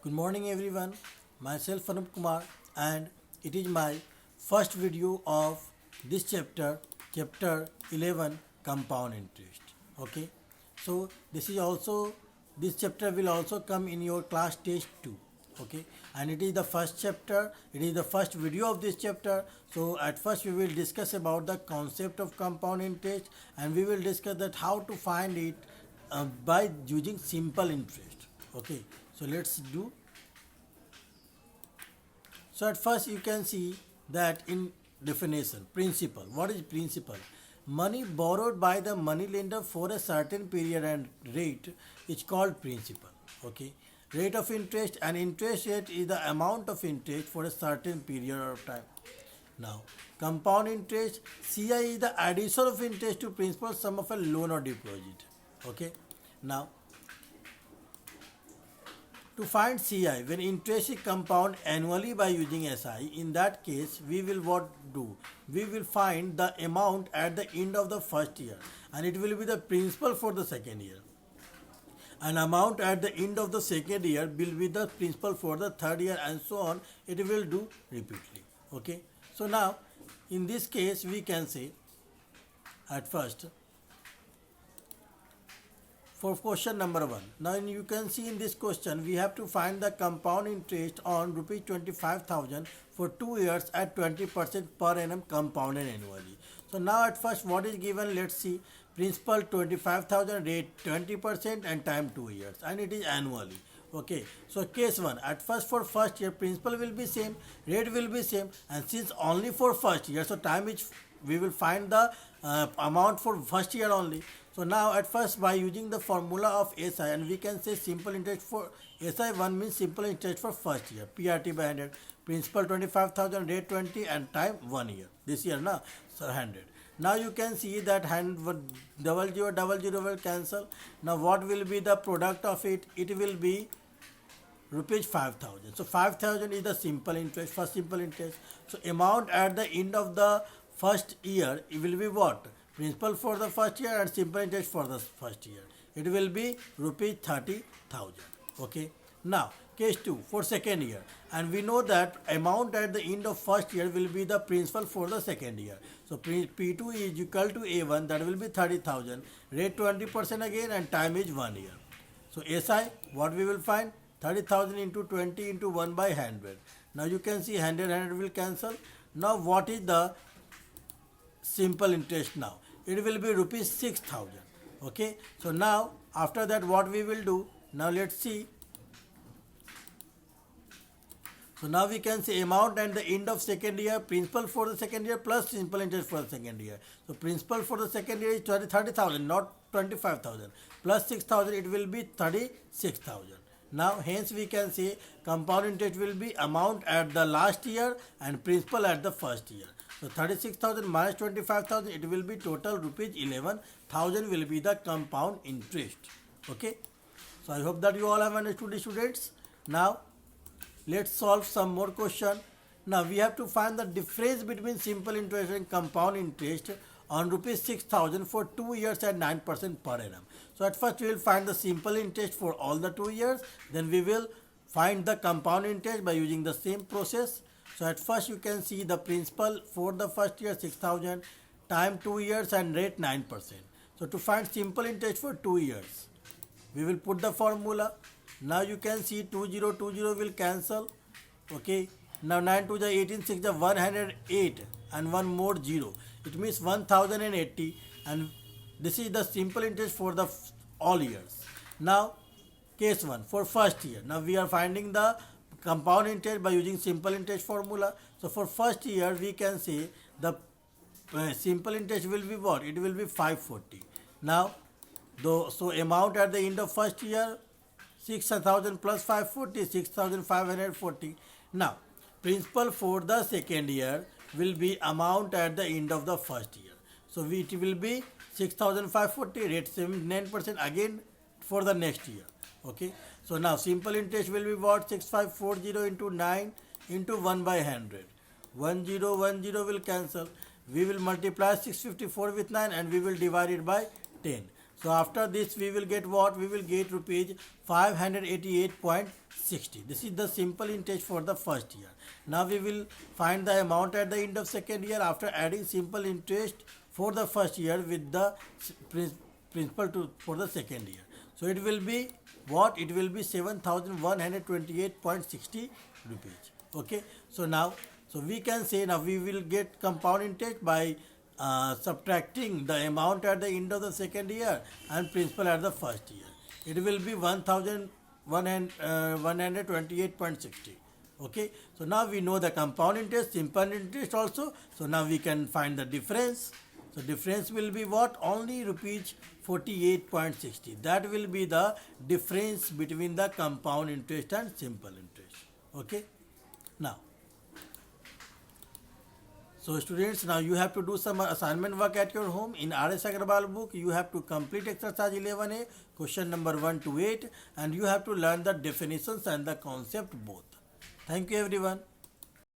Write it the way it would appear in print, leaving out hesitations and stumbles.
Good morning everyone, myself Anup Kumar and it is my first video of this chapter 11 compound interest. Okay, so this chapter will also come in your class test 2. Okay, and it is the first chapter, it is the first video of this chapter. So at first we will discuss about the concept of compound interest and we will discuss that how to find it by using simple interest. Okay, so let's do. So at first you can see that in definition, principal. What is principal? Money borrowed by the money lender for a certain period and rate is called principal. Okay. Rate of interest and interest rate is the amount of interest for a certain period of time. Now, compound interest, CI is the addition of interest to principal sum of a loan or deposit. Okay. Now, to find CI, when interest is compound annually by using SI, in that case, we will what do? We will find the amount at the end of the first year and it will be the principal for the second year. An amount at the end of the second year will be the principal for the third year and so on. It will do repeatedly. Okay. So now, in this case, we can say at first, for question number 1. Now you can see in this question we have to find the compound interest on rupees 25,000 for 2 years at 20% per annum compounded annually. So now at first what is given, let's see, principal 25,000, rate 20% and time 2 years and it is annually. Okay, so case 1, at first for first year principal will be same, rate will be same, and since only for first year, so time is we will find the amount for first year only. So now at first by using the formula of SI, and we can say simple interest for SI1 means simple interest for first year, PRT by 100, principal 25,000, rate 20 and time 1 year. This year now, so 100. Now you can see that double zero will cancel. Now what will be the product of it? It will be rupees 5,000. So 5,000 is the simple interest, first simple interest. So amount at the end of the first year, it will be what? Principal for the first year and simple interest for the first year. It will be rupees 30,000. Okay. Now case 2 for second year, and we know that amount at the end of first year will be the principal for the second year. So P2 is equal to A1, that will be 30,000, rate 20% again and time is 1 year. So SI, what we will find? 30,000 into 20 into 1 by 100. Now you can see 100 will cancel. Now what is the simple interest now? It will be rupees 6,000. Okay. So now after that what we will do? Now let's see. So now we can say amount at the end of second year, principal for the second year plus simple interest for the second year. So principal for the second year is 30,000, not 25,000. Plus 6,000, it will be 36,000. Now hence we can say compound interest will be amount at the last year and principal at the first year. So 36,000 minus 25,000, it will be total rupees 11,000 will be the compound interest. Okay. So I hope that you all have understood, students. Now let's solve some more question. Now we have to find the difference between simple interest and compound interest on rupees 6,000 for 2 years at 9% per annum. So at first we will find the simple interest for all the 2 years. Then we will find the compound interest by using the same process. So at first you can see the principal for the first year 6,000, time 2 years and rate 9%. So to find simple interest for 2 years, we will put the formula. Now you can see 2020 will cancel. Okay. Now 9 to the 18, 6 the 108 and 1 more 0. It means 1080 and this is the simple interest for the all years. Now case 1 for first year. Now we are finding the compound interest by using simple interest formula. So for first year we can say the simple interest will be what? It will be 540. Now so amount at the end of first year 6,000 plus 540, 6,540. Now principal for the second year will be amount at the end of the first year. So it will be 6,540, rate 9% again for the next year. Okay. So now simple interest will be what? 6540 into 9 into 1 by 100. 1010 will cancel. We will multiply 654 with 9 and we will divide it by 10. So after this we will get what? We will get rupees 588.60. This is the simple interest for the first year. Now we will find the amount at the end of second year after adding simple interest for the first year with the principal for the second year. So it will be what? It will be 7,128.60 rupees. Okay. So now, so we can say now we will get compound interest by subtracting the amount at the end of the second year and principal at the first year. It will be 1,128.60. Okay. So now we know the compound interest, simple interest also. So now we can find the difference. So difference will be what? Only rupees 48.60. That will be the difference between the compound interest and simple interest. Okay. Now, so students, now you have to do some assignment work at your home. In R.S. Agarwal book, you have to complete exercise 11A, question number 1 to 8, and you have to learn the definitions and the concept both. Thank you everyone.